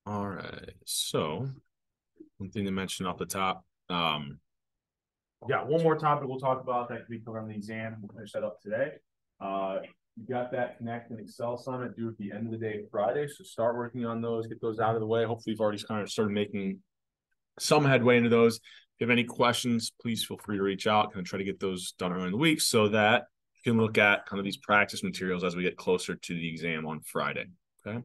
All right. So one thing to mention off the top. Yeah, one more topic we'll talk about that can be covered on the exam. We'll finish that up today. You got that Connect and Excel summit due at the end of the day Friday. So start working on those, get those out of the way. Hopefully you've already kind of started making some headway into those. If you have any questions, please feel free to reach out. Kind of try to get those done early in the week so that you can look at kind of these practice materials as we get closer to the exam on Friday. Okay.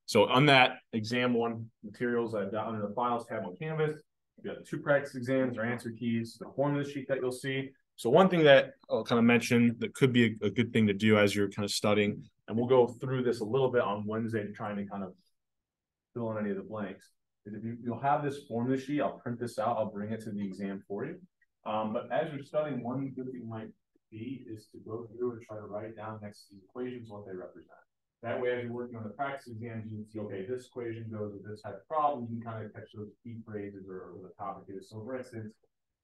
So on that exam one materials, I've got under the files tab on Canvas. You got the 2 practice exams or answer keys, the formula sheet that you'll see. So one thing that I'll kind of mention that could be a good thing to do as you're kind of studying, and we'll go through this a little bit on Wednesday to trying to kind of fill in any of the blanks, is if you'll have this formula sheet, I'll print this out, I'll bring it to the exam for you. But as you're studying, one good thing might be is to go through and try to write down next to these equations what they represent. That way, as you're working on the practice exams, you can see, okay, this equation goes with this type of problem. You can kind of catch those key phrases or the topic is. So, for instance,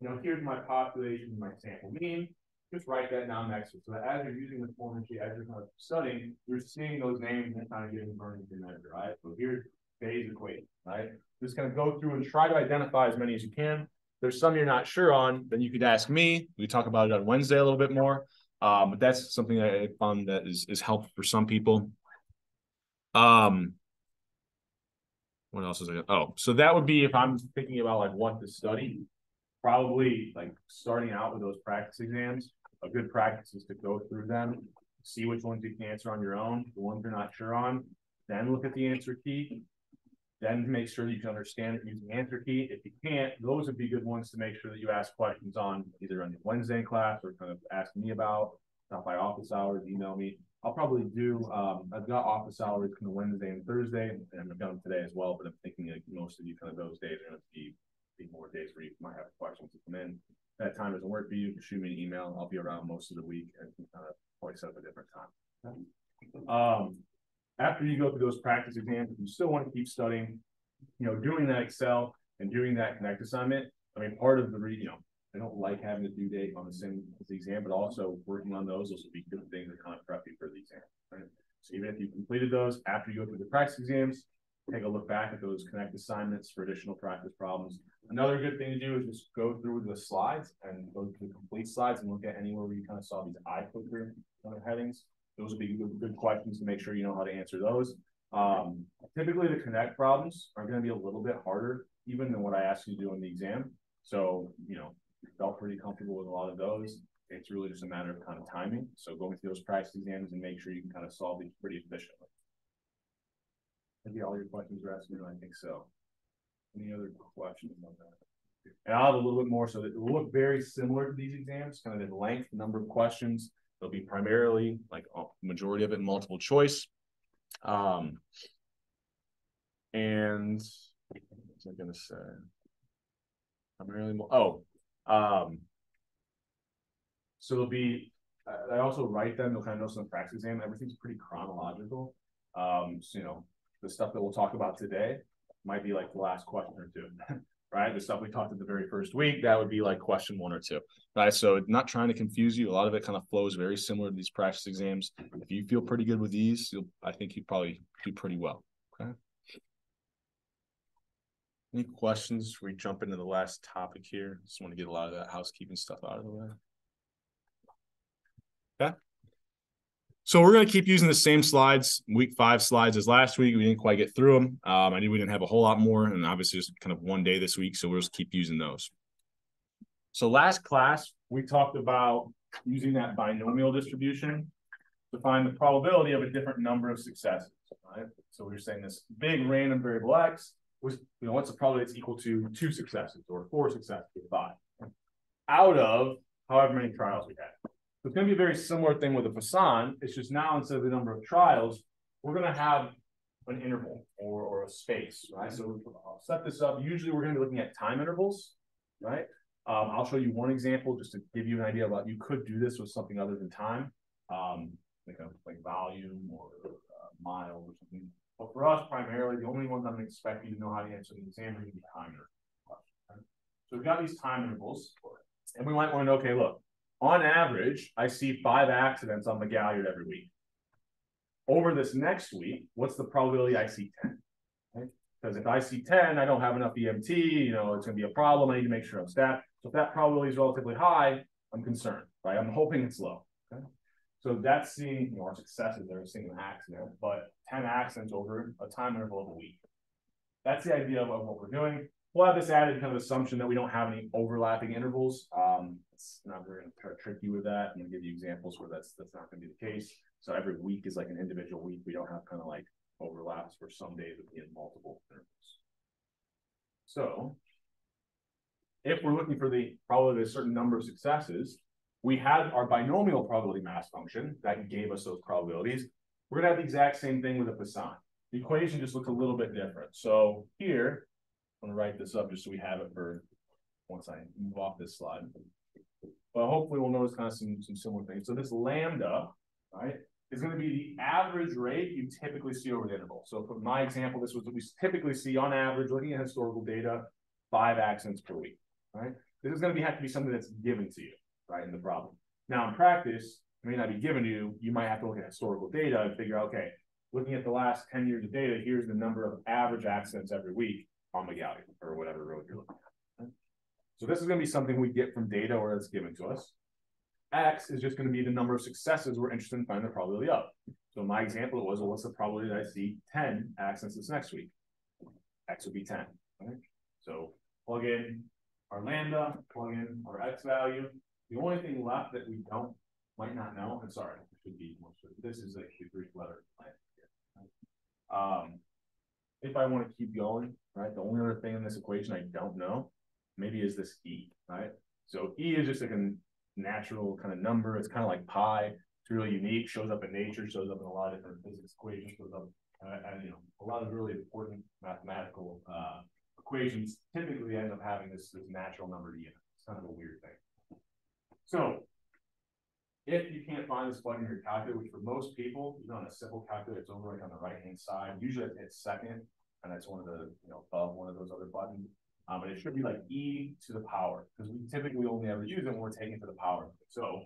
here's my population, my sample mean. Just write that down next to it. So that as you're using the formula sheet, as you're kind of studying, you're seeing those names and kind of getting burned into measure, right? So here's Bayes' equation, right? Just kind of go through and try to identify as many as you can. There's some you're not sure on, then you could ask me. We talk about it on Wednesday a little bit more. But that's something that I found that is helpful for some people. What else is I got? Oh, so that would be if I'm thinking about like what to study, probably like starting out with those practice exams. A good practice is to go through them, see which ones you can answer on your own, the ones you're not sure on, then look at the answer key, then make sure that you can understand it using the answer key. If you can't, those would be good ones to make sure that you ask questions on either on the Wednesday class or kind of ask me about, not by office hours, email me. I'll probably do, I've got office hours kind of Wednesday and Thursday, and I've done them today as well, but I'm thinking like most of you kind of those days are going to be more days where you might have questions to come in. If that time doesn't work for you, shoot me an email. I'll be around most of the week and kind of probably set up a different time. After you go through those practice exams, if you still want to keep studying, doing that Excel and doing that Connect assignment, I mean, part of the I don't like having a due date on the same as the exam, but also working on those will be good things that kind of prep you for the exam. Right? So even if you completed those after you go through the practice exams, take a look back at those Connect assignments for additional practice problems. Another good thing to do is just go through the slides and go to the complete slides and look at anywhere where you kind of saw these eye clicker kind of headings. Those would be good questions to make sure you know how to answer those. Typically, the Connect problems are going to be a little bit harder even than what I asked you to do in the exam. So, felt pretty comfortable with a lot of those. It's really just a matter of kind of timing. So going through those practice exams and make sure you can kind of solve these pretty efficiently. Maybe all your questions are asking, I think so. Any other questions on that? And I'll have a little bit more so that it will look very similar to these exams, kind of the length, number of questions. They'll be primarily like a majority of it multiple choice. And what's I going to say? Primarily, so it'll be, I also write them, you'll kind of notice in the practice exam, everything's pretty chronological. So, the stuff that we'll talk about today might be like the last question or two, right? The stuff we talked at the very first week, that would be like question 1 or 2, right? So not trying to confuse you. A lot of it kind of flows very similar to these practice exams. If you feel pretty good with these, I think you probably do pretty well, okay? Any questions before we jump into the last topic here? Just want to get a lot of that housekeeping stuff out of the way. Okay. So we're going to keep using the same slides, week 5 slides as last week. We didn't quite get through them. I knew we didn't have a whole lot more, and obviously just kind of one day this week, so we'll just keep using those. So last class, we talked about using that binomial distribution to find the probability of a different number of successes, right? So we were saying this big random variable x was, what's the probability it's equal to 2 successes or 4 successes or 5 out of however many trials we had. So it's going to be a very similar thing with a Poisson. It's just now instead of the number of trials, we're going to have an interval or a space, right? So I'll set this up. Usually we're going to be looking at time intervals, right? I'll show you one example just to give you an idea about you could do this with something other than time, like volume or mile or something. But for us, primarily, the only ones I'm expecting you to know how to answer the exam are going to be time intervals. Right? So we've got these time intervals, and we might want to know, okay, look, on average, I see 5 accidents on the Galliard every week. Over this next week, what's the probability I see 10? Okay? Because if I see 10, I don't have enough EMT, you know, it's going to be a problem. I need to make sure I'm staffed. So if that probability is relatively high, I'm concerned, right? I'm hoping it's low. Okay. So that's seeing, you know, our successes there, seeing an accident, but 10 accidents over a time interval of a week. That's the idea of what we're doing. We'll have this added kind of assumption that we don't have any overlapping intervals. It's not very going to try to trick you with that. I'm going to give you examples where that's not going to be the case. So every week is like an individual week. We don't have kind of like overlaps where some days would be in multiple intervals. So if we're looking for the probability of a certain number of successes, we had our binomial probability mass function that gave us those probabilities. We're going to have the exact same thing with a Poisson. The equation just looks a little bit different. So here, I'm going to write this up just so we have it for once I move off this slide. But hopefully we'll notice kind of some similar things. So this lambda, right, is going to be the average rate you typically see over the interval. So for my example, this was what we typically see on average, looking at historical data, 5 accidents per week, right? This is going to have to be something that's given to you, right, in the problem. Now in practice, it may not be given to you. You might have to look at historical data and figure out, okay, looking at the last 10 years of data, here's the number of average accidents every week on McGowan or whatever road you're looking at. Okay? So this is going to be something we get from data or it's given to us. X is just going to be the number of successes we're interested in finding the probability of. So my example was, well, what's the probability that I see 10 accidents this next week? X would be 10. Right? So plug in our lambda, plug in our X value. The only thing left that we might not know, and sorry, it should be more sure. This is like the Greek letter. If I want to keep going, right, the only other thing in this equation I don't know, maybe is this E, right? So E is just like a natural kind of number. It's kind of like pi. It's really unique, shows up in nature, shows up in a lot of different physics equations, shows up and you know, a lot of really important mathematical equations typically end up having this natural number E in it. It's kind of a weird thing. So if you can't find this button in your calculator, which for most people, even on a simple calculator, it's over like on the right-hand side. Usually it's second, and it's one of the, you know, above one of those other buttons. But it should be like E to the power, because we typically only ever use it when we're taking it to the power. So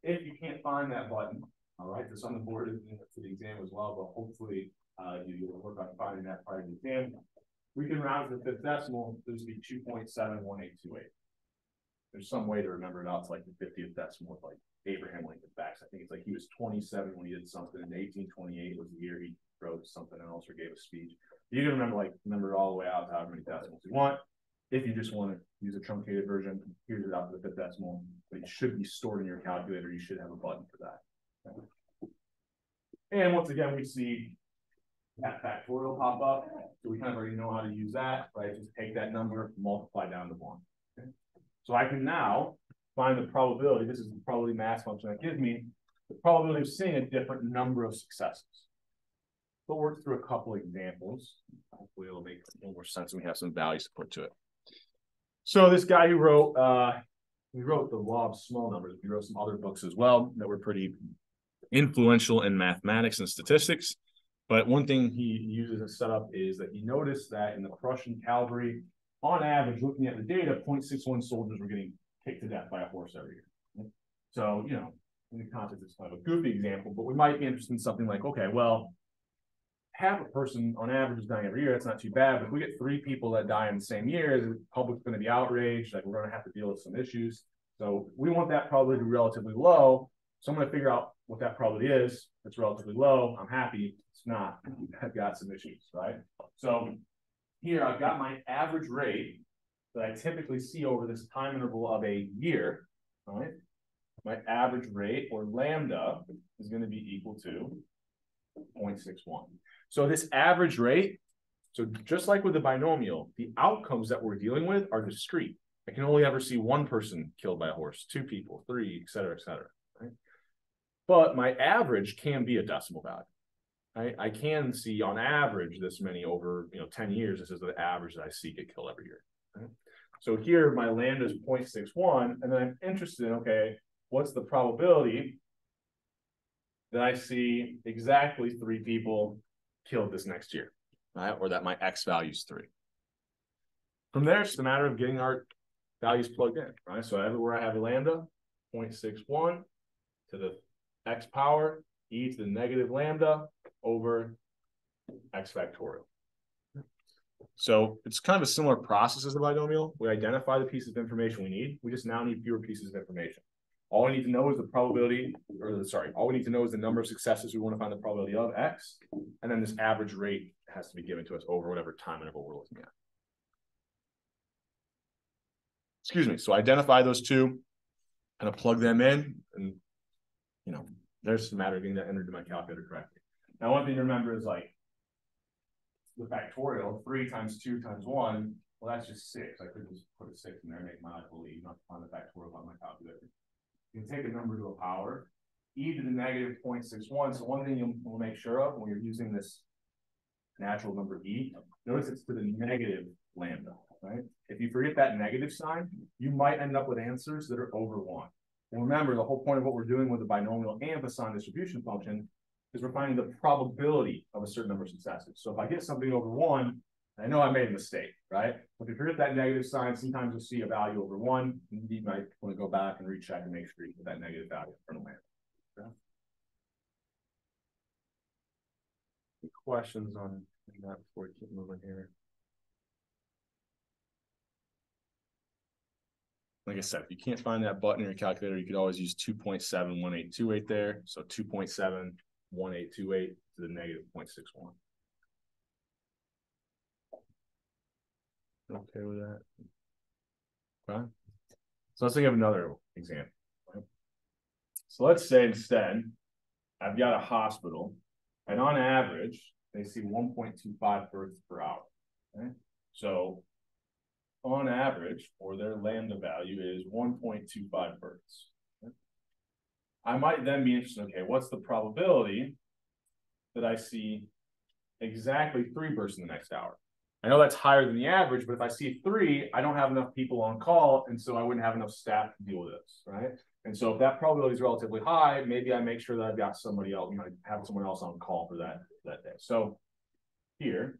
if you can't find that button, all right, this on the board for the exam as well, but hopefully you'll work on finding that part of the exam. We can round to the 5th decimal. This would be 2.71828. There's some way to remember it out to like the 50th decimal with like Abraham Lincoln facts. I think it's like he was 27 when he did something, and 1828 was the year he wrote something else or gave a speech. You can remember it all the way out to however many decimals you want. If you just want to use a truncated version, here's it out to the 5th decimal. But it should be stored in your calculator. You should have a button for that. Okay. And once again, we see that factorial pop up. So we kind of already know how to use that, right? Just take that number, multiply down to 1. Okay. So I can now find the probability. This is the probability mass function that gives me the probability of seeing a different number of successes. We'll work through a couple examples. Hopefully it'll make a little more sense and we have some values to put to it. So this guy who wrote, he wrote The Law of Small Numbers. He wrote some other books as well that were pretty influential in mathematics and statistics. But one thing he uses as setup is that he noticed that in the Prussian cavalry, on average, looking at the data, 0.61 soldiers were getting kicked to death by a horse every year. So, you know, in the context, it's kind of a goofy example, but we might be interested in something like, okay, well, half a person on average is dying every year. That's not too bad. But if we get 3 people that die in the same year, the public's going to be outraged. Like, we're going to have to deal with some issues. So we want that probability to be relatively low. So I'm going to figure out what that probability is. If it's relatively low, I'm happy. If it's not, I've got some issues, right? So here I've got my average rate that I typically see over this time interval of a year, right? My average rate, or lambda, is going to be equal to 0.61. So this average rate, so just like with the binomial, the outcomes that we're dealing with are discrete. I can only ever see 1 person killed by a horse, 2 people, 3, et cetera, right? But my average can be a decimal value. Right? I can see on average this many over 10 years. This is the average that I see get killed every year. Right? So here my lambda is 0.61, and then I'm interested in, okay, what's the probability that I see exactly 3 people killed this next year, right? Or that my X value is 3. From there, it's just a matter of getting our values plugged in, right? So everywhere I have a lambda, 0.61 to the X power, e to the negative lambda over X factorial. So it's kind of a similar process as the binomial. We identify the pieces of information we need. We just now need fewer pieces of information. All we need to know is the probability, all we need to know is the number of successes we want to find the probability of X. And then this average rate has to be given to us over whatever time interval we're looking at. Excuse me. So identify those two, kind of plug them in, and there's the matter of getting that entered into my calculator correctly. Now, one thing to remember is like the factorial, 3 times 2 times 1, well, that's just 6. I could just put a 6 in there and make my life a little easy, not to find the factorial on my calculator. You can take a number to a power, e to the negative 0.61. So one thing you'll make sure of when you're using this natural number e, notice it's to the negative lambda, right? If you forget that negative sign, you might end up with answers that are over 1. And remember, the whole point of what we're doing with the binomial and Poisson distribution function is we're finding the probability of a certain number of successes. So if I get something over 1, I know I made a mistake, right? But if you forget that negative sign, sometimes you'll see a value over 1, and you might want to go back and recheck and make sure you put that negative value in front of lambda. Okay? Any questions on that before we keep moving here? Like I said, if you can't find that button in your calculator, you could always use 2.71828 there. So 2.71828 to the negative 0.61. Okay with that? Okay. So let's think of another example. Right? So let's say instead, I've got a hospital, and on average, they see 1.25 births per hour. Okay? So on average, or their lambda value is 1.25 births. Okay? I might then be interested, okay, what's the probability that I see exactly 3 births in the next hour? I know that's higher than the average, but if I see 3, I don't have enough people on call, and so I wouldn't have enough staff to deal with this, right? And so if that probability is relatively high, maybe I make sure that I've got somebody else, have someone else on call for that day. So here,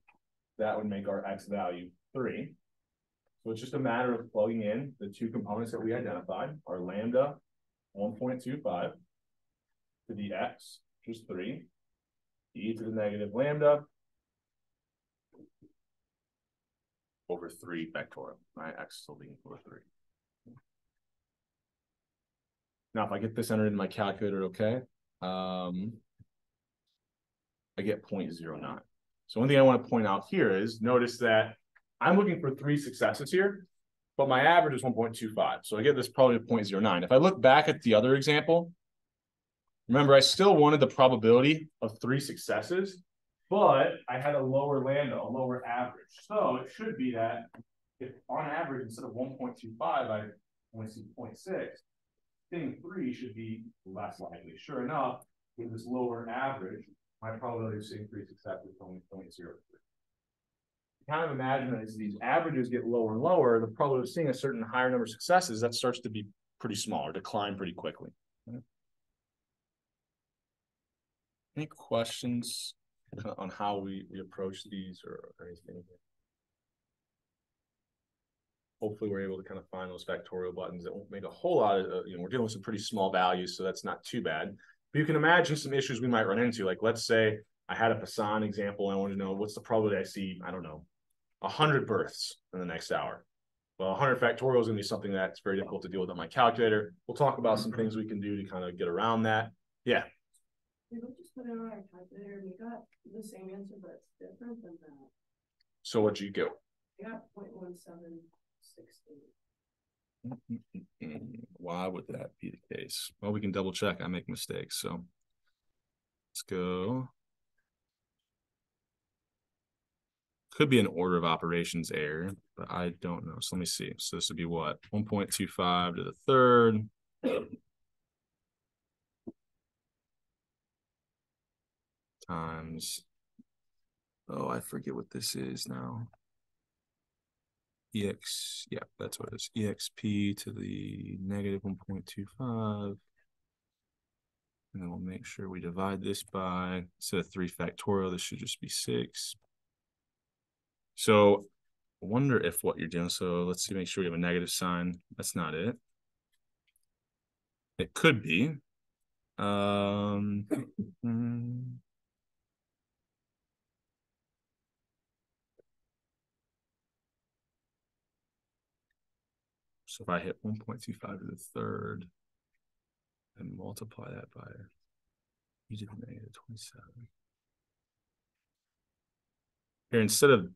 that would make our X value 3. So it's just a matter of plugging in the 2 components that we identified, our lambda 1.25 to the X, which is 3, e to the negative lambda over 3 factorial, right? X still being equal to 3. Now, if I get this entered in my calculator, okay, I get 0.09. So one thing I want to point out here is notice that I'm looking for 3 successes here, but my average is 1.25. So I get this probably 0.09. If I look back at the other example, remember, I still wanted the probability of 3 successes, but I had a lower lambda, a lower average. So it should be that if on average, instead of 1.25, I only see 0.6, thing 3 should be less likely. Sure enough, with this lower average, my probability of seeing 3 successes is only 0.03. Kind of imagine that as these averages get lower and lower, the probability of seeing a certain higher number of successes, that starts to be pretty small or decline pretty quickly. Any questions on how we approach these or anything? Hopefully we're able to kind of find those factorial buttons that won't make a whole lot of, we're dealing with some pretty small values, so that's not too bad. But you can imagine some issues we might run into. Like, let's say I had a Poisson example, and I want to know what's the probability I see, I don't know, 100 births in the next hour. Well, 100 factorial is going to be something that's very difficult to deal with on my calculator. We'll talk about some things we can do to kind of get around that. Yeah. We just put it on our calculator and we got the same answer, but it's different than that. So what'd you get? I got 0.1768. Why would that be the case? Well, we can double check. I make mistakes. So let's go. Could be an order of operations error, but I don't know. So let me see. So this would be what? 1.25 to the third. Times, oh, I forget what this is now. Yeah, that's what it is. EXP to the negative 1.25. And then we'll make sure we divide this by, instead of 3 factorial, this should just be 6. So I wonder if what you're doing, so let's see, make sure we have a negative sign. That's not it. It could be. So if I hit 1.25 to the third and multiply that by e to the negative 27. Here, instead of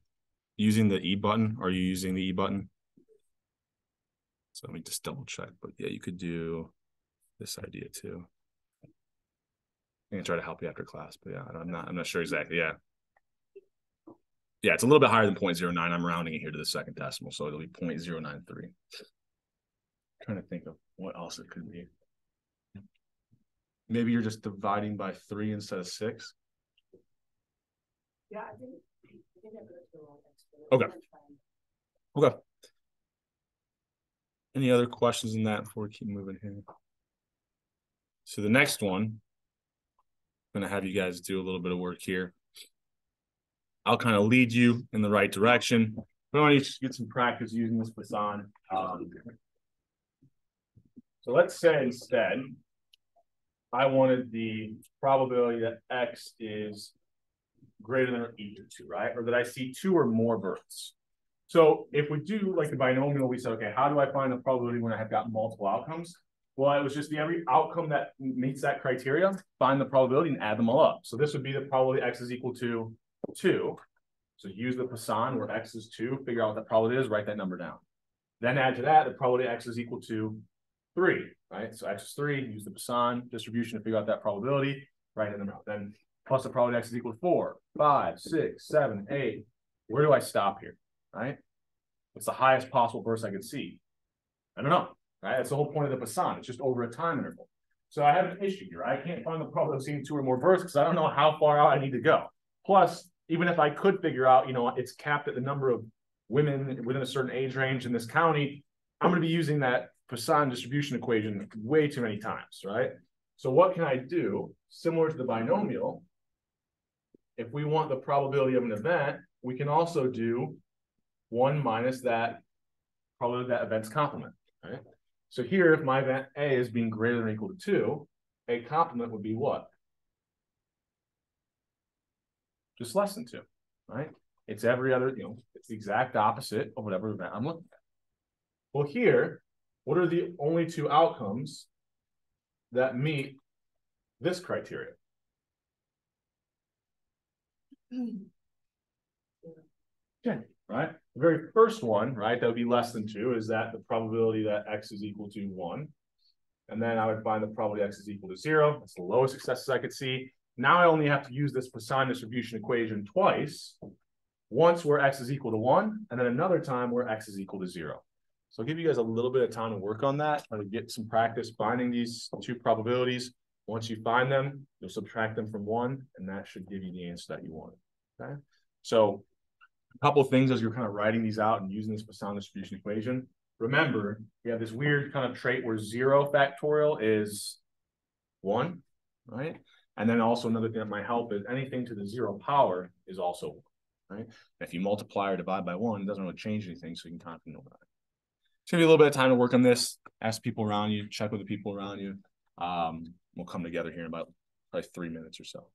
using the E button, are you using the E button? So let me just double check. But yeah, you could do this idea too. I'm gonna try to help you after class, but yeah, I'm not sure exactly. Yeah. Yeah, it's a little bit higher than 0.09. I'm rounding it here to the second decimal, so it'll be 0.093. Trying to think of what else it could be. Maybe you're just dividing by 3 instead of 6. Yeah, I think that goes to all Okay. Okay. Any other questions in that before we keep moving here? So the next one, I'm going to have you guys do a little bit of work here. I'll kind of lead you in the right direction. We want you to get some practice using this Poisson. So let's say instead, I wanted the probability that X is greater than or equal to, right? Or that I see 2 or more births. So if we do like the binomial, we said, okay, how do I find the probability when I have got multiple outcomes? Well, it was just every outcome that meets that criteria, find the probability and add them all up. So this would be the probability X is equal to 2. So use the Poisson where X is 2, figure out what that probability is, write that number down. Then add to that the probability X is equal to 3, right? So X is 3, use the Poisson distribution to figure out that probability, write that number out. Then plus the probability X is equal to 4, 5, 6, 7, 8. Where do I stop here, right? What's the highest possible burst I could see? I don't know, right? That's the whole point of the Poisson. It's just over a time interval. So I have an issue here. I can't find the probability of seeing 2 or more bursts because I don't know how far out I need to go. Plus, even if I could figure out, it's capped at the number of women within a certain age range in this county, I'm going to be using that Poisson distribution equation way too many times, right? So what can I do? Similar to the binomial, if we want the probability of an event, we can also do 1 minus that probability of that event's complement, right? So here, if my event A is being greater than or equal to 2, a complement would be what? Just less than 2, right? It's every other, it's the exact opposite of whatever event I'm looking at. Well, here, what are the only 2 outcomes that meet this criteria? Okay, right? The very first one, right, that would be less than 2 is that the probability that X is equal to 1. And then I would find the probability X is equal to 0. That's the lowest successes I could see. Now I only have to use this Poisson distribution equation twice. Once where X is equal to 1, and then another time where X is equal to 0. So I'll give you guys a little bit of time to work on that, try to get some practice finding these 2 probabilities. Once you find them, you'll subtract them from 1, and that should give you the answer that you want. Okay. So a couple of things as you're kind of writing these out and using this Poisson distribution equation. Remember, you have this weird kind of trait where 0 factorial is 1, right? And then also another thing that might help is anything to the 0 power is also 1, right? And if you multiply or divide by 1, it doesn't really change anything, so you can kind of know that. It's gonna be a little bit of time to work on this. Ask people around you, check with the people around you. We'll come together here in about probably 3 minutes or so.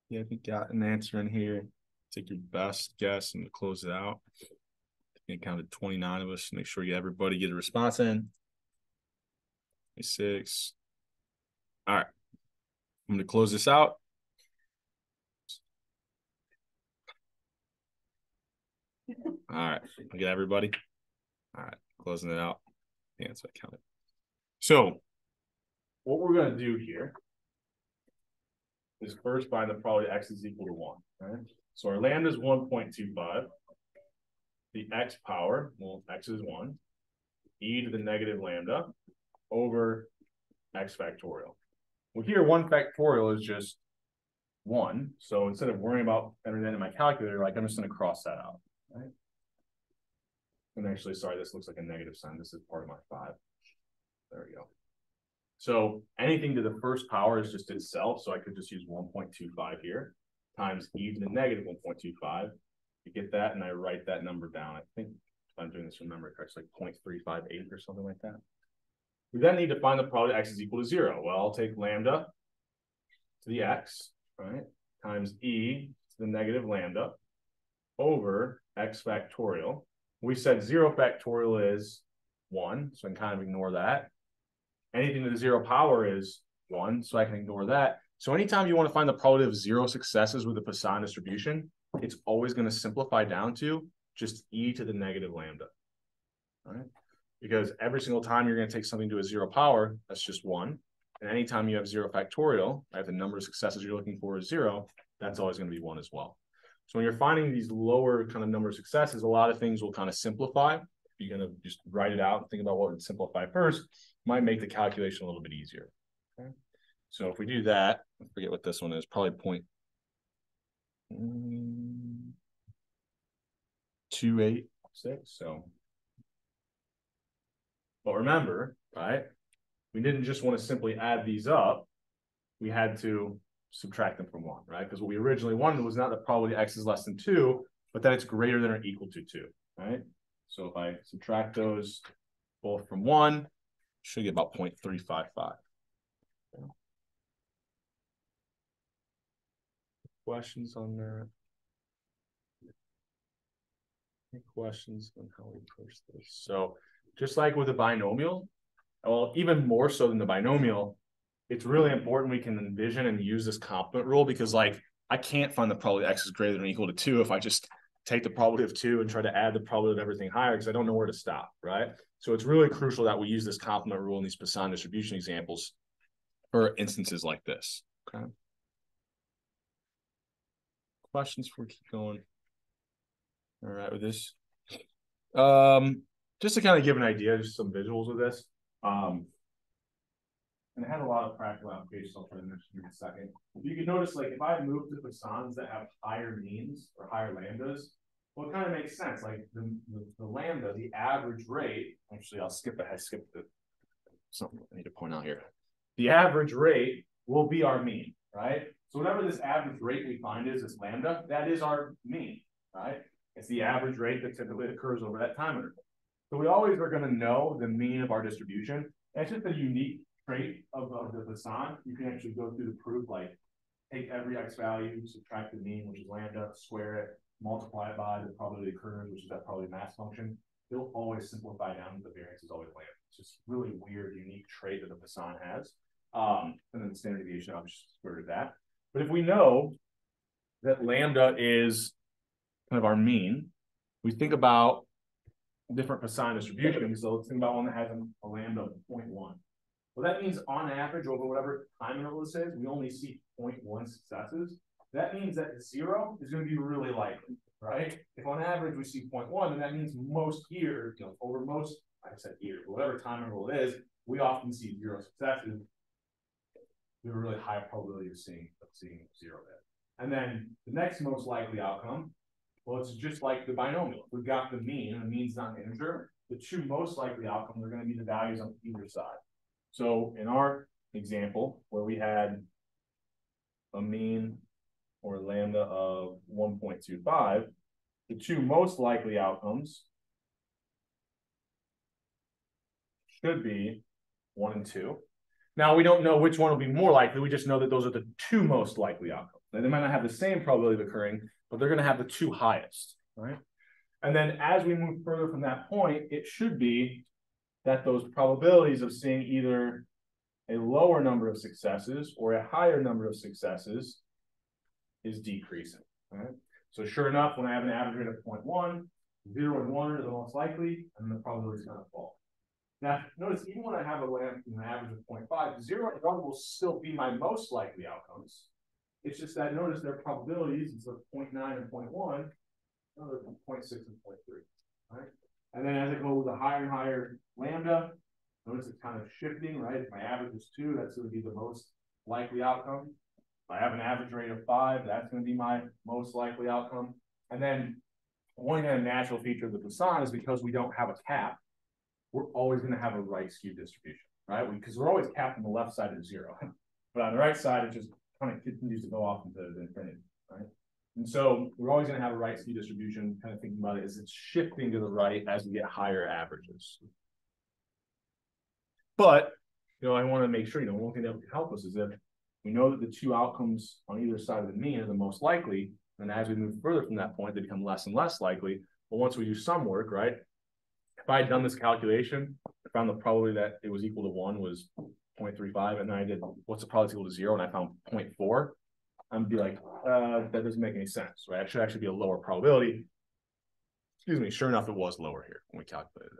Yeah, if you got an answer in here, take your best guess and close it out. I counted 29 of us. Make sure everybody get a response in. 26. All right. I'm going to close this out. All right. I get everybody. All right. Closing it out. Yeah, so I counted. So what we're going to do here is first find the probability x is equal to 1. Right? So our lambda is 1.25. The x power, well, x is 1. E to the negative lambda over x factorial. Well, here 1 factorial is just 1. So instead of worrying about everything in my calculator, like I'm just going to cross that out. Right? And actually, sorry, this looks like a negative sign. This is part of my 5. There we go. So anything to the first power is just itself. So I could just use 1.25 here times e to the negative 1.25. You get that, and I write that number down. I think if I'm doing this from memory correct, it's like 0.358 or something like that. We then need to find the probability x is equal to 0. Well, I'll take lambda to the x, right, times e to the negative lambda over x factorial. We said 0 factorial is 1, so I can kind of ignore that. Anything to the 0 power is 1, so I can ignore that. So anytime you want to find the probability of 0 successes with a Poisson distribution, it's always going to simplify down to just e to the negative lambda. All right? Because every single time you're going to take something to a 0 power, that's just 1. And anytime you have 0 factorial, right, the number of successes you're looking for is 0, that's always going to be 1 as well. So when you're finding these lower kind of number of successes, a lot of things will kind of simplify. You're going to just write it out and think about what would simplify first. Might make the calculation a little bit easier. Okay. So if we do that, I forget what this one is, probably 0.286. So, but remember, right? We didn't just want to simply add these up. We had to subtract them from 1, right? Because what we originally wanted was not the probability x is less than 2, but that it's greater than or equal to 2, right? So if I subtract those both from 1, should get about 0.355. Okay. Questions on that? Any questions on how we approach this? So just like with a binomial, well, even more so than the binomial, it's really important we can envision and use this complement rule, because like I can't find the probability x is greater than or equal to 2 if I just take the probability of 2 and try to add the probability of everything higher, because I don't know where to stop, right? So it's really crucial that we use this complement rule in these Poisson distribution examples for instances like this. Okay. Questions before we keep going? All right with this. Just to kind of give an idea, just some visuals of this. And it had a lot of practical applications. I'll try to mention in a second. You can notice, like, if I move to Poissons that have higher means or higher lambdas, well, it kind of makes sense. Like the lambda, the average rate. Actually, I'll skip ahead. Skip the something I need to point out here. The average rate will be our mean, right? So whatever this average rate we find is this lambda, that is our mean, right? It's the average rate that typically occurs over that time interval. So we always are going to know the mean of our distribution. And it's just a unique trait of the Poisson. You can actually go through the proof, like take every x value, subtract the mean, which is lambda, square it, multiply it by the probability occurrence, which is that probability mass function. it'll always simplify down to the variance is always lambda. It's just really weird, unique trait that the Poisson has. And then the standard deviation, I'll just square that. But if we know that lambda is kind of our mean, we think about different Poisson distributions. So let's think about one that has a lambda of 0.1. Well, that means on average over whatever time interval this is, we only see 0.1 successes. That means that 0 is going to be really likely, right? If on average we see 0.1, then that means most years, over most, I said years, whatever time interval it is, we often see 0 successes. We have a really high probability of seeing 0 there. And then the next most likely outcome, well, it's just like the binomial. We've got the mean, and the mean's not an integer. The two most likely outcomes are going to be the values on either side. So in our example, where we had a mean or lambda of 1.25, the two most likely outcomes should be 1 and 2. Now, we don't know which one will be more likely. We just know that those are the two most likely outcomes. Now, they might not have the same probability of occurring, but they're going to have the two highest, right? And then as we move further from that point, it should be that those probabilities of seeing either a lower number of successes or a higher number of successes is decreasing, right? So sure enough, when I have an average rate of 0.1, 0 and 1 are the most likely, and the probability is going to fall. Now, notice even when I have an average of 0.5, 0 and 1 will still be my most likely outcomes. It's just that notice their probabilities, instead of 0.9 and 0.1, another 0.6 and 0.3, right? And then as I go with a higher and higher lambda, notice it's kind of shifting, right? If my average is 2, that's going to be the most likely outcome. If I have an average rate of 5, that's going to be my most likely outcome. And then one kind of natural feature of the Poisson is because we don't have a cap, we're always going to have a right skew distribution, right? Because we're always capped on the left side of 0. But on the right side, it just kind of continues to go off into infinity, right? And so we're always going to have a right skew distribution, kind of thinking about it as it's shifting to the right as we get higher averages. But, I want to make sure, one thing that would help us is that we know that the two outcomes on either side of the mean are the most likely. And as we move further from that point, they become less and less likely. But once we do some work, right? If I had done this calculation, I found the probability that it was equal to 1 was 0.35, and then I did what's the probability equal to 0, and I found 0.4. I'd be like, that doesn't make any sense, right? It should actually be a lower probability. Excuse me. Sure enough, it was lower here when we calculated it.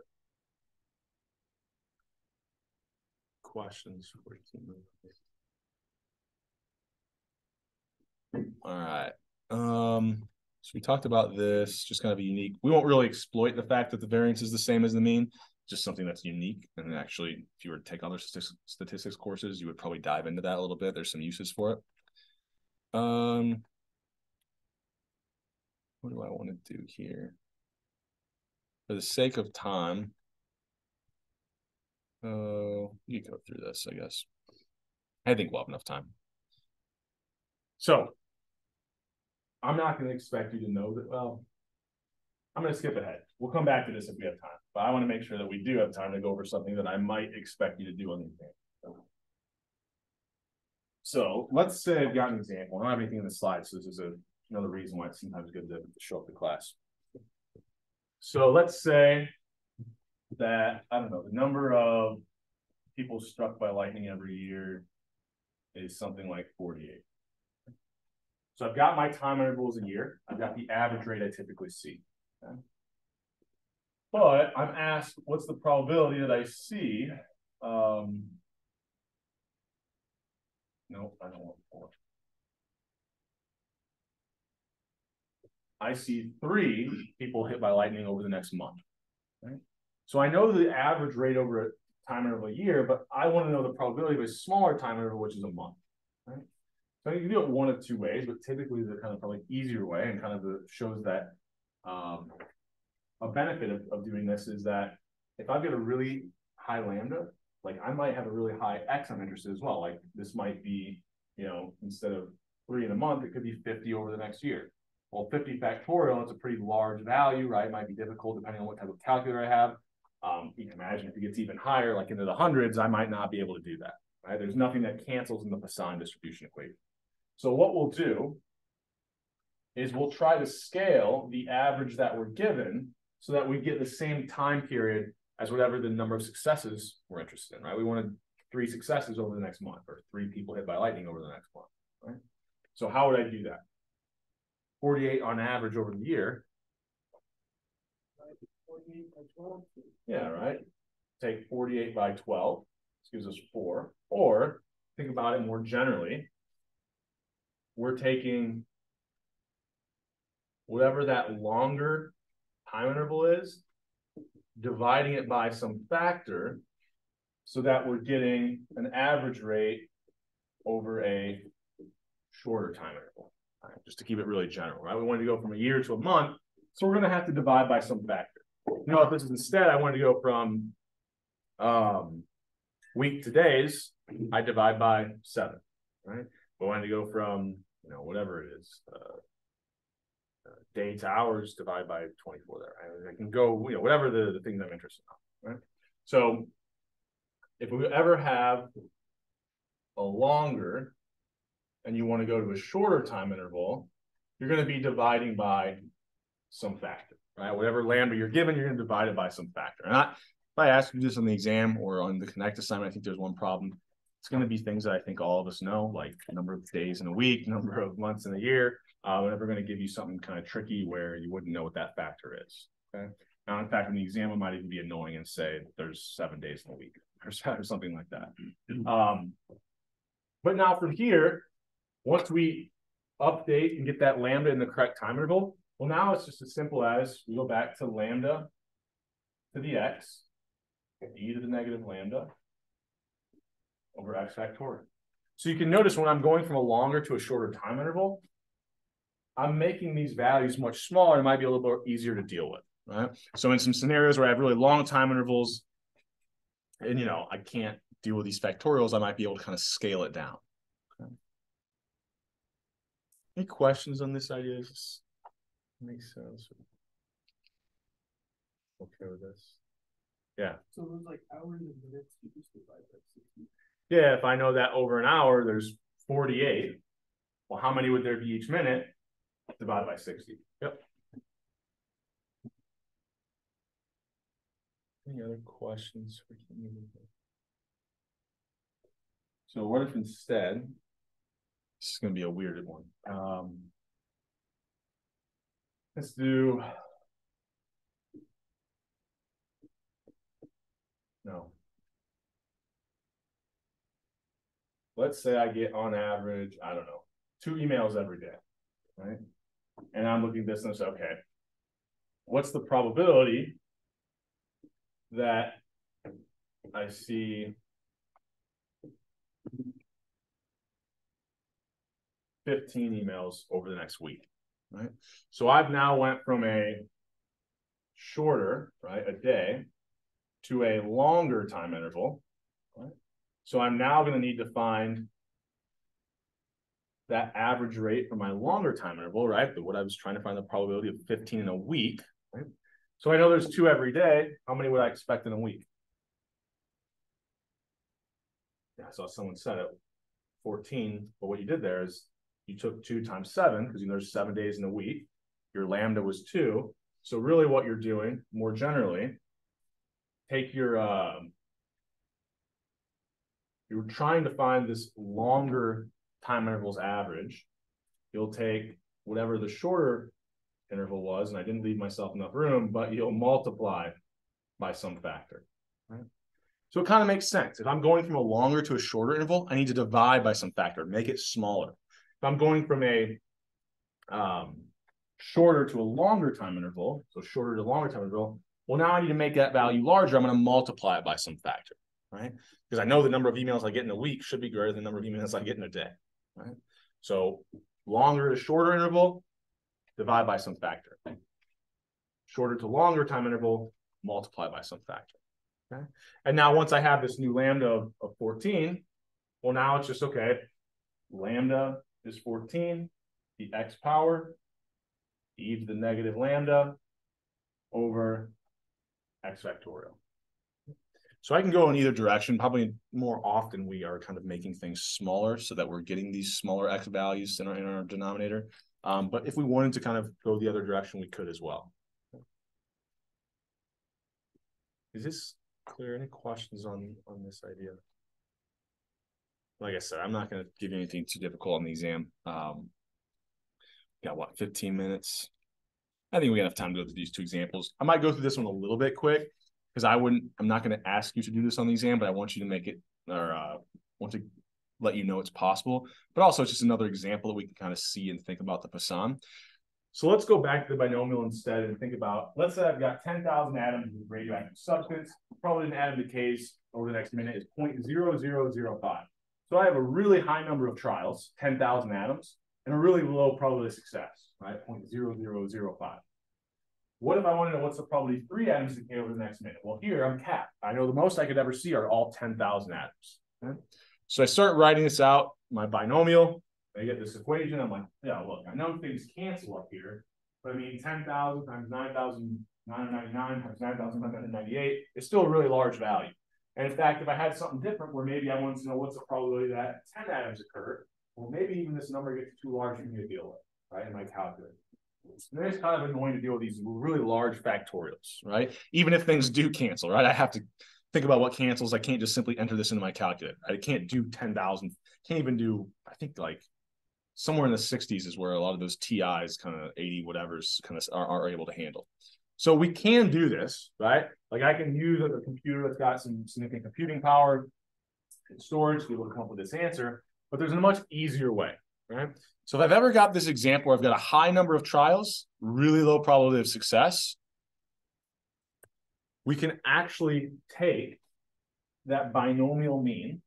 Questions? All right. So we talked about this, just kind of a unique. We won't really exploit the fact that the variance is the same as the mean, just something that's unique. And actually, if you were to take other statistics courses, you would probably dive into that a little bit. There's some uses for it. What do I want to do here? For the sake of time, you can go through this, I guess. I think we'll have enough time. So I'm not going to expect you to know that. Well, I'm going to skip ahead. We'll come back to this if we have time. But I want to make sure that we do have time to go over something that I might expect you to do on the exam. So let's say I've got an example. I don't have anything in the slides, so this is another reason why it's sometimes good to show up to class. So let's say that, I don't know, the number of people struck by lightning every year is something like 48. So I've got my time intervals a year. I've got the average rate I typically see. Okay? But I'm asked, what's the probability that I see? No, I don't want 4. I see 3 people hit by lightning over the next month. Right? So I know the average rate over a time interval a year, but I want to know the probability of a smaller time interval, which is a month. Right? So you can do it one of 2 ways, but typically the kind of probably easier way and kind of shows that a benefit of doing this is that if I've got a really high lambda, like I might have a really high X I'm interested as well. Like this might be, instead of 3 in a month, it could be 50 over the next year. Well, 50 factorial, it's a pretty large value, right? It might be difficult depending on what type of calculator I have. You can imagine if it gets even higher, like into the hundreds, I might not be able to do that, right? There's nothing that cancels in the Poisson distribution equation. So what we'll do is we'll try to scale the average that we're given so that we get the same time period as whatever the number of successes we're interested in, right? We wanted 3 successes over the next month, or 3 people hit by lightning over the next month, right? So how would I do that? 48 on average over the year. 48 by 12. Yeah, right. Take 48 by 12. This gives us 4. Or think about it more generally. We're taking whatever that longer time interval is, dividing it by some factor so that we're getting an average rate over a shorter time interval. Right, just to keep it really general, right? We wanted to go from a year to a month, so we're going to have to divide by some factor. You know, if this is instead, I wanted to go from week to days, I divide by 7, right? If I wanted to go from, you know, whatever it is, day to hours, divide by 24 there. Right? I can go, you know, whatever the things I'm interested in, right? So if we ever have a longer and you want to go to a shorter time interval, you're going to be dividing by some factor, right? Whatever lambda you're given, you're going to divide it by some factor. And if I ask you this on the exam or on the Connect assignment, I think there's one problem. It's going to be things that I think all of us know, like number of days in a week, number of months in a year. We're never going to give you something kind of tricky where you wouldn't know what that factor is. Okay. Now, in fact, in the exam, it might even be annoying and say there's 7 days in a week or something like that. But now from here, once we update and get that lambda in the correct time interval, well, now it's just as simple as we go back to lambda to the x, e to the negative lambda over x factorial. So you can notice when I'm going from a longer to a shorter time interval, I'm making these values much smaller. It might be a little bit easier to deal with, right? So in some scenarios where I have really long time intervals and, you know, I can't deal with these factorials, I might be able to kind of scale it down. Okay. Any questions on this idea? Does this make sense? Okay with this? Yeah. So it was like hours and minutes, you just divide by 60. Yeah, if I know that over an hour, there's 48. Well, how many would there be each minute? Divided by 60. Yep. Any other questions? So what if instead, this is going to be a weird one. Let's do, no. Let's say I get on average, I don't know, 2 emails every day, right? And I'm looking at this and I say, okay, what's the probability that I see 15 emails over the next week, right? So I've now went from a shorter, right, a day, to a longer time interval, right? So I'm now going to need to find that average rate for my longer time interval, right? But what I was trying to find the probability of 15 in a week, right? So I know there's 2 every day. How many would I expect in a week? Yeah, I saw someone said it, 14. But what you did there is you took 2 times 7, because you know there's 7 days in a week. Your lambda was 2. So really what you're doing, more generally, take your, you're trying to find this longer time intervals average. You'll take whatever the shorter interval was, and I didn't leave myself enough room, but you'll multiply by some factor, right? So it kind of makes sense. If I'm going from a longer to a shorter interval, I need to divide by some factor, make it smaller. If I'm going from a shorter to a longer time interval, so shorter to longer time interval, well, now I need to make that value larger. I'm going to multiply it by some factor, right? Because I know the number of emails I get in a week should be greater than the number of emails I get in a day, right? So longer to shorter interval, divide by some factor. Shorter to longer time interval, multiply by some factor. Okay. And now once I have this new lambda of 14, well, now it's just, okay, lambda is 14, the x power, e to the negative lambda over x factorial. So I can go in either direction. Probably more often we are kind of making things smaller so that we're getting these smaller x values in our denominator. But if we wanted to kind of go the other direction, we could as well. Is this clear? Any questions on this idea? Like I said, I'm not going to give you anything too difficult on the exam. Got what, 15 minutes? I think we got enough time to go through these two examples. I might go through this one a little bit quick because I'm not going to ask you to do this on the exam, but I want you to make it, or want to let you know it's possible. But also it's just another example that we can kind of see and think about the Poisson. So let's go back to the binomial instead and think about, let's say I've got 10,000 atoms of radioactive substance. Probably an atom decays over the next minute is 0.0005. So I have a really high number of trials, 10,000 atoms, and a really low probability of success, right? 0.0005. What if I want to know what's the probability 3 atoms decay over the next minute? Well, here I'm capped. I know the most I could ever see are all 10,000 atoms. Okay? So I start writing this out, my binomial. I get this equation. I'm like, yeah, look, I know things cancel up here, but I mean, 10,000 times 9,999 times 9,998 is still a really large value. And in fact, if I had something different where maybe I wanted to know what's the probability that 10 atoms occur, well, maybe even this number gets too large for me to deal with, right, in my calculator. And it's kind of annoying to deal with these really large factorials, right? Even if things do cancel, right? I have to think about what cancels. I can't just simply enter this into my calculator. I can't do 10,000. Can't even do, I think like somewhere in the 60s is where a lot of those TIs, kind of 80 whatevers, kind of are able to handle. So we can do this, right? Like I can use a computer that's got some significant computing power and storage to be able to come up with this answer, but there's a much easier way, right? So if I've ever got this example where I've got a high number of trials, really low probability of success, we can actually take that binomial mean.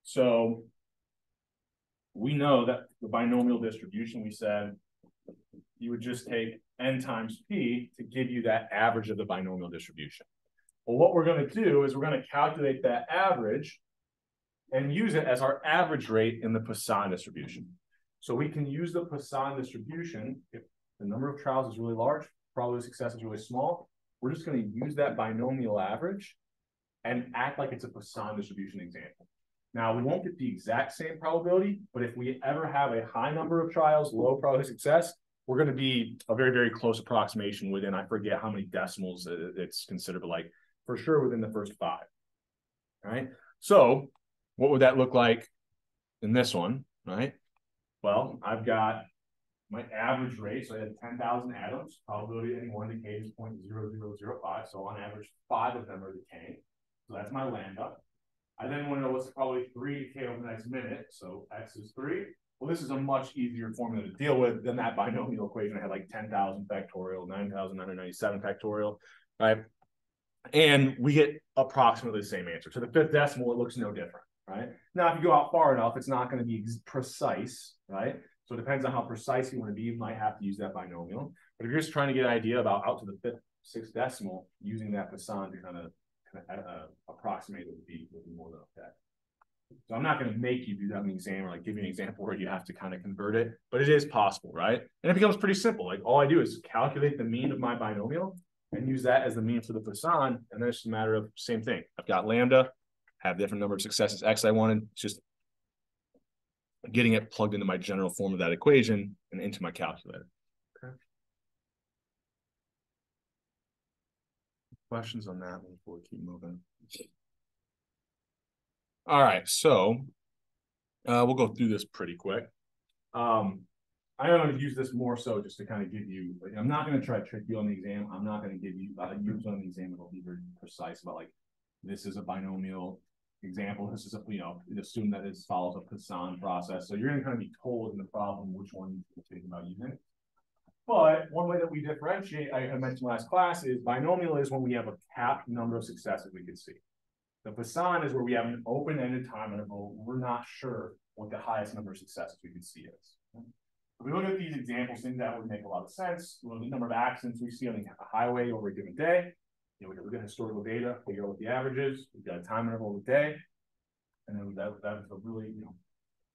So we know that the binomial distribution, we said you would just take n times p to give you that average of the binomial distribution. Well, what we're going to do is we're going to calculate that average and use it as our average rate in the Poisson distribution. So we can use the Poisson distribution if the number of trials is really large, probability of success is really small. We're just going to use that binomial average and act like it's a Poisson distribution example. Now, we won't get the exact same probability, but if we ever have a high number of trials, low probability of success, we're going to be a very, very close approximation within, I forget how many decimals it's considered, but like for sure within the first 5. All right. So what would that look like in this one, right? Well, I've got my average rate. So I had 10,000 atoms. Probability of any one decay is 0.0005. So on average, 5 of them are decaying. So that's my lambda. I then want to know what's probably 3 decay over the next minute. So x is 3. Well, this is a much easier formula to deal with than that binomial equation. I had like 10,000 factorial, 9,997 factorial, right? And we get approximately the same answer. So the 5th decimal, it looks no different, right? Now, if you go out far enough, it's not going to be precise, right? So it depends on how precise you want to be. You might have to use that binomial. But if you're just trying to get an idea about out to the 5th, 6th decimal, using that Poisson to kind of approximate it would be more than okay. So I'm not going to make you do that in the exam or like give you an example where you have to kind of convert it, but it is possible, right? And it becomes pretty simple. Like all I do is calculate the mean of my binomial and use that as the mean for the Poisson, and then it's just a matter of same thing. I've got lambda, have different number of successes x I wanted, it's just getting it plugged into my general form of that equation and into my calculator. Okay. Questions on that before we keep moving? All right, so we'll go through this pretty quick. I'm going to use this more so just to kind of give you, like, I'm not going to try to trick you on the exam. I'm not going to give you use on the exam. It'll be very precise about like, this is a binomial example. This is a, assume that it follows a Poisson process. So you're going to kind of be told in the problem which one you're thinking about using. But one way that we differentiate, I mentioned last class, is binomial is when we have a capped number of successes we can see. The Poisson is where we have an open-ended time interval. We're not sure what the highest number of successes we can see is. If we look at these examples, things that would make a lot of sense. Well, the number of accidents we see on the highway over a given day. We look at historical data, figure out what the average is. We've got a time interval of the day. And then that's a really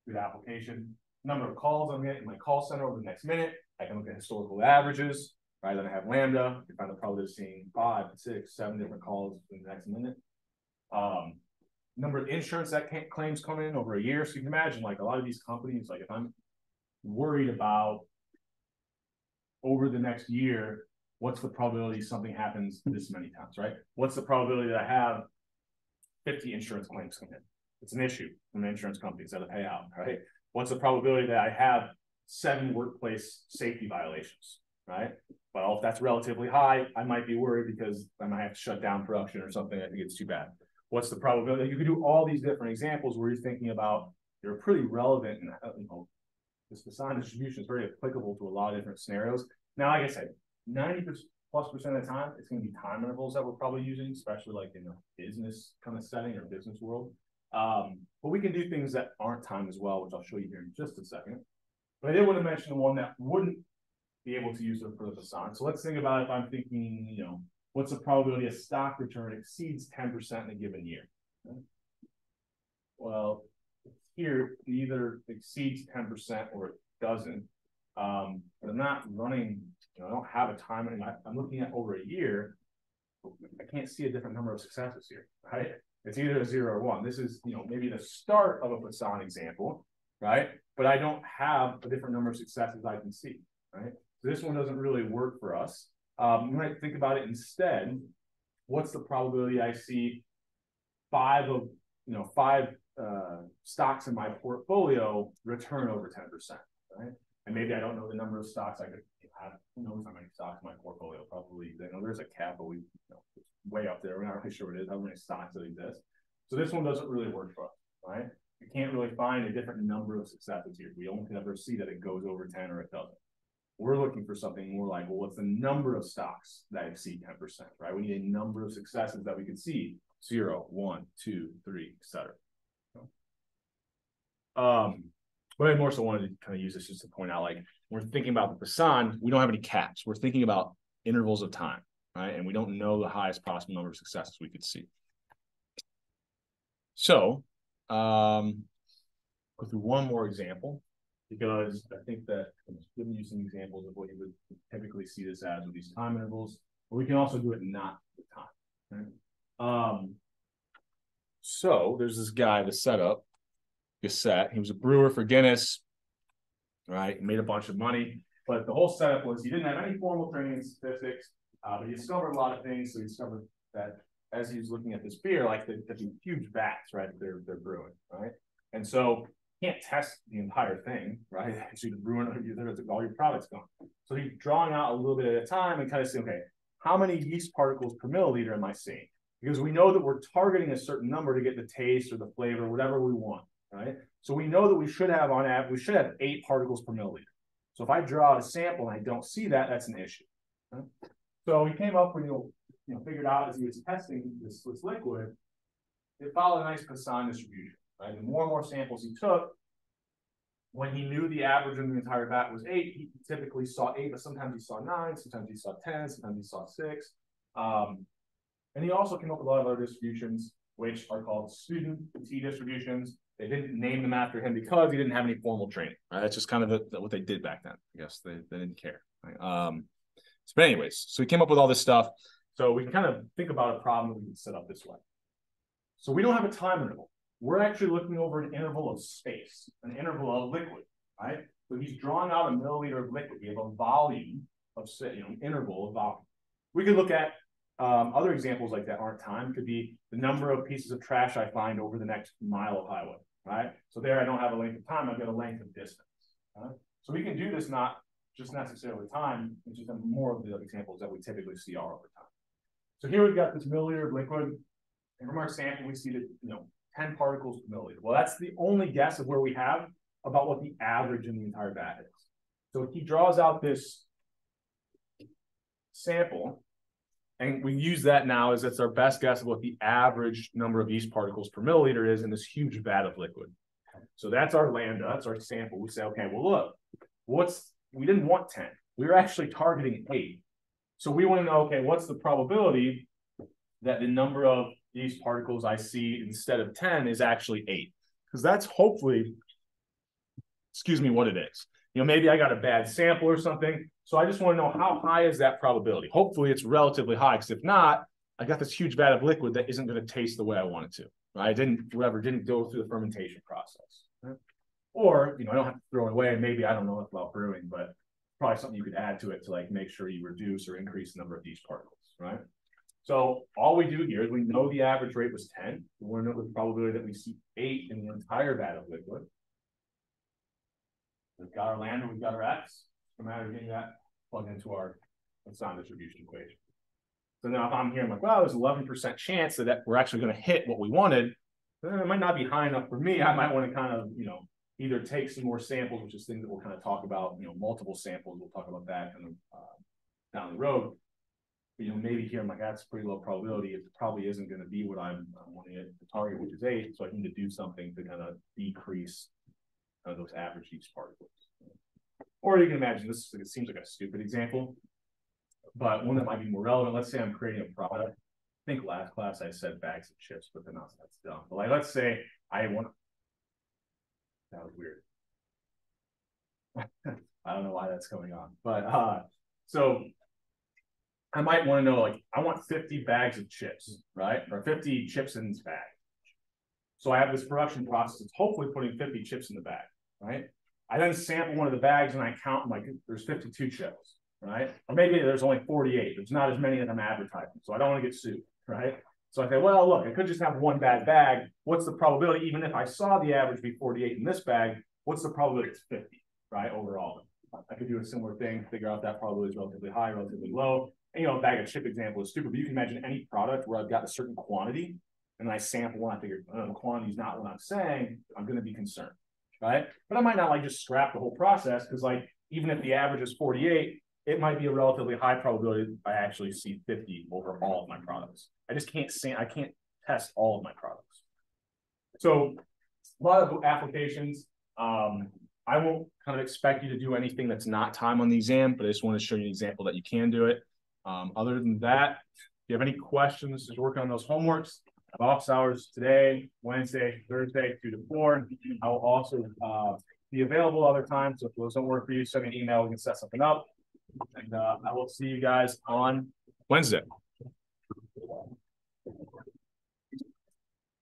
good application. Number of calls I'm getting in my call center over the next minute. I can look at historical averages, right? Then I have lambda. You find the probability of seeing 5, 6, 7 different calls in the next minute. Number of insurance that claims come in over a year. So you can imagine, like a lot of these companies, like if I'm worried about over the next year, what's the probability something happens this many times, right? What's the probability that I have 50 insurance claims come in? It's an issue from insurance companies that'll pay out, right? What's the probability that I have 7 workplace safety violations, right? Well, if that's relatively high, I might be worried because I might have to shut down production or something. I think it's too bad. What's the probability? You could do all these different examples where you're thinking about, they're pretty relevant, and this Poisson distribution is very applicable to a lot of different scenarios. Now, like I said, 90%+ of the time, it's going to be time intervals that we're probably using, especially like in a business kind of setting or business world. But we can do things that aren't time as well, which I'll show you here in just a second. But I did want to mention the one that wouldn't be able to use it for the Poisson. So let's think about if I'm thinking, what's the probability a stock return exceeds 10% in a given year? Okay. Well, here it either exceeds 10% or it doesn't. But I'm not running, I don't have a time. I'm looking at over a year. I can't see a different number of successes here, right? It's either a 0 or 1. This is, maybe the start of a Poisson example, right? But I don't have a different number of successes I can see, right? So this one doesn't really work for us. You might think about it instead. What's the probability I see 5 stocks in my portfolio return over 10%, right? And maybe I don't know the number of stocks I could have. Who knows how many stocks in my portfolio? Probably, there's a cap, but it's way up there. We're not really sure what it is, how many stocks that exist. So this one doesn't really work for us, right? You can't really find a different number of successes here. We only can ever see that it goes over 10 or it doesn't. We're looking for something more like, well, what's the number of stocks that exceed 10%, right? We need a number of successes that we can see: 0, 1, 2, 3, etc. But I more so wanted to kind of use this just to point out, like, when we're thinking about the Poisson, we don't have any caps. We're thinking about intervals of time, right? And we don't know the highest possible number of successes we could see. So, go through one more example, because I think that I'm giving you some examples of what you would typically see this as with these time intervals, but we can also do it not with time. Right? So there's this guy, the setup, Gassett. He was a brewer for Guinness, right? He made a bunch of money, but the whole setup was he didn't have any formal training in statistics, but he discovered a lot of things. So he discovered that as he was looking at this beer, like the huge vats, right? They're brewing, right? And so you can't test the entire thing, right? So you're brewing, all your products gone. So he's drawing out a little bit at a time and kind of saying, okay, how many yeast particles per milliliter am I seeing? Because we know that we're targeting a certain number to get the taste or the flavor, whatever we want, right? So we know that we should have on average, we should have 8 particles per milliliter. So if I draw out a sample and I don't see that, that's an issue. Right? So he came up with, figured out as he was testing this liquid, it followed a nice Poisson distribution, right? The more and more samples he took, when he knew the average in the entire vat was 8, he typically saw 8, but sometimes he saw 9, sometimes he saw 10, sometimes he saw 6. And he also came up with a lot of other distributions, which are called student T distributions. They didn't name them after him because he didn't have any formal training. Right? That's just kind of what they did back then. I guess they didn't care. Right? But anyways, so he came up with all this stuff. So we can kind of think about a problem that we can set up this way. So we don't have a time interval. We're actually looking over an interval of space, an interval of liquid, right? So he's drawing out a milliliter of liquid. We have a volume of, an interval of volume. We could look at other examples like that aren't time. Could be the number of pieces of trash I find over the next mile of highway, right? So there I don't have a length of time, I've got a length of distance. Right? So we can do this not just necessarily time, which is more of the examples that we typically see are over time. So here we've got this milliliter of liquid, and from our sample we see that 10 particles per milliliter. Well, that's the only guess of where we have about what the average in the entire vat is. So he draws out this sample, and we use that now as it's our best guess of what the average number of yeast particles per milliliter is in this huge vat of liquid. So that's our lambda, that's our sample. We say, okay, well, look, we didn't want 10. We were actually targeting 8. So we want to know, okay, what's the probability that the number of yeast particles I see instead of 10 is actually 8? Because that's hopefully, what it is. Maybe I got a bad sample or something. So I just want to know, how high is that probability? Hopefully it's relatively high, because if not, I got this huge vat of liquid that isn't going to taste the way I want it to. Right? I didn't go through the fermentation process. Right? Or, I don't have to throw it away. Maybe I don't know enough about brewing, but probably something you could add to it to like make sure you reduce or increase the number of these particles, right? So all we do here is we know the average rate was 10. We want to know the probability that we see 8 in the entire vat of liquid. We've got our lambda, we've got our x. No matter getting that plugged into our Poisson distribution equation. So now if I'm here, I'm like, well, there's 11% chance that we're actually going to hit what we wanted. Then it might not be high enough for me. I might want to kind of, either take some more samples, which is things that we'll kind of talk about, multiple samples. We'll talk about that kind of down the road. But, maybe here I'm like, that's pretty low probability. It probably isn't going to be what I'm wanting it to target, which is 8. So I need to do something to kind of decrease those average use particles. Or you can imagine this, it seems like a stupid example, but one that might be more relevant. Let's say I'm creating a product. I think last class I said bags of chips, but then that's dumb. But like, let's say I want, that was weird. I don't know why that's going on, but so I might want to know, like, I want 50 bags of chips, right? Or 50 chips in this bag. So I have this production process that's hopefully putting 50 chips in the bag, right? I then sample one of the bags and I count like there's 52 chips, right? Or maybe there's only 48. There's not as many as I'm advertising, so I don't want to get sued, right? So I say, well, look, I could just have one bad bag. What's the probability, even if I saw the average be 48 in this bag, what's the probability it's 50, right, overall? I could do a similar thing, figure out that probability is relatively high, relatively low. And, a bag of chip example is stupid, but you can imagine any product where I've got a certain quantity and I sample one, I figure, the quantity is not what I'm saying, I'm going to be concerned, right? But I might not like just scrap the whole process because like, even if the average is 48, it might be a relatively high probability I actually see 50 over all of my products. I just can't say, I can't test all of my products. So a lot of applications, I won't kind of expect you to do anything that's not time on the exam, but I just want to show you an example that you can do it. Other than that, if you have any questions, just working on those homeworks. Office hours today, Wednesday, Thursday, 2 to 4. I will also be available other times. So if those don't work for you, send me an email. We can set something up. And I will see you guys on Wednesday.